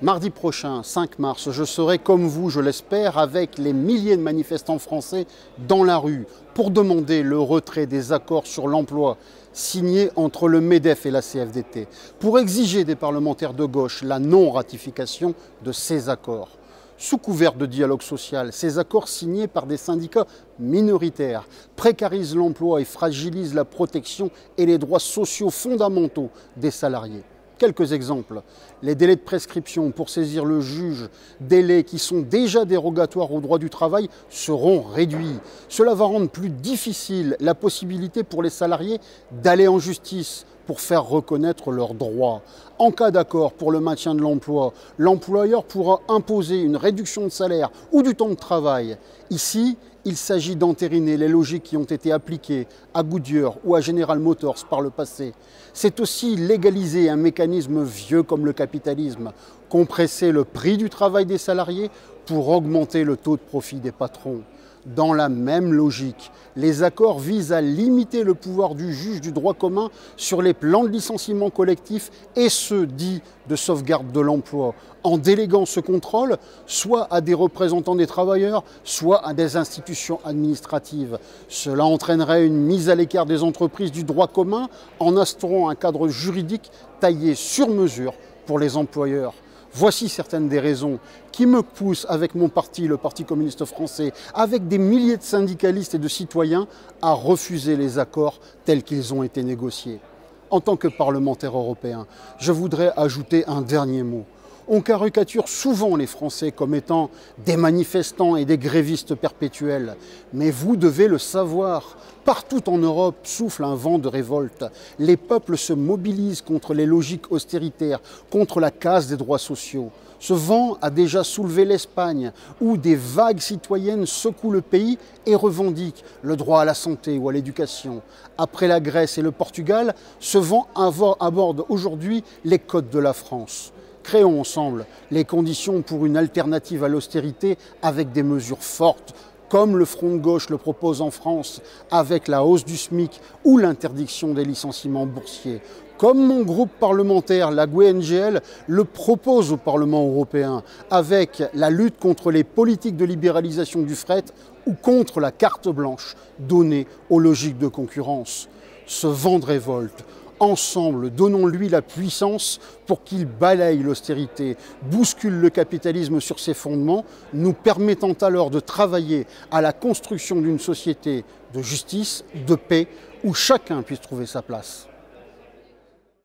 Mardi prochain, 5 mars, je serai comme vous, je l'espère, avec les milliers de manifestants français dans la rue pour demander le retrait des accords sur l'emploi signés entre le MEDEF et la CFDT, pour exiger des parlementaires de gauche la non-ratification de ces accords. Sous couvert de dialogue social, ces accords signés par des syndicats minoritaires précarisent l'emploi et fragilisent la protection et les droits sociaux fondamentaux des salariés. Quelques exemples. Les délais de prescription pour saisir le juge, délais qui sont déjà dérogatoires au droit du travail, seront réduits. Cela va rendre plus difficile la possibilité pour les salariés d'aller en justice pour faire reconnaître leurs droits. En cas d'accord pour le maintien de l'emploi, l'employeur pourra imposer une réduction de salaire ou du temps de travail. Ici, il s'agit d'entériner les logiques qui ont été appliquées à Goodyear ou à General Motors par le passé. C'est aussi légaliser un mécanisme vieux comme le capitalisme, compresser le prix du travail des salariés pour augmenter le taux de profit des patrons. Dans la même logique, les accords visent à limiter le pouvoir du juge du droit commun sur les plans de licenciement collectif et ceux dits de sauvegarde de l'emploi, en déléguant ce contrôle soit à des représentants des travailleurs, soit à des institutions administratives. Cela entraînerait une mise à l'écart des entreprises du droit commun en instaurant un cadre juridique taillé sur mesure pour les employeurs. Voici certaines des raisons qui me poussent, avec mon parti, le Parti communiste français, avec des milliers de syndicalistes et de citoyens, à refuser les accords tels qu'ils ont été négociés. En tant que parlementaire européen, je voudrais ajouter un dernier mot. On caricature souvent les Français comme étant des manifestants et des grévistes perpétuels. Mais vous devez le savoir, partout en Europe souffle un vent de révolte. Les peuples se mobilisent contre les logiques austéritaires, contre la casse des droits sociaux. Ce vent a déjà soulevé l'Espagne, où des vagues citoyennes secouent le pays et revendiquent le droit à la santé ou à l'éducation. Après la Grèce et le Portugal, ce vent aborde aujourd'hui les côtes de la France. Créons ensemble les conditions pour une alternative à l'austérité avec des mesures fortes, comme le Front de gauche le propose en France, avec la hausse du SMIC ou l'interdiction des licenciements boursiers. Comme mon groupe parlementaire, la GUE-NGL, le propose au Parlement européen, avec la lutte contre les politiques de libéralisation du fret ou contre la carte blanche donnée aux logiques de concurrence. Ce vent de révolte, ensemble, donnons-lui la puissance pour qu'il balaye l'austérité, bouscule le capitalisme sur ses fondements, nous permettant alors de travailler à la construction d'une société de justice, de paix, où chacun puisse trouver sa place.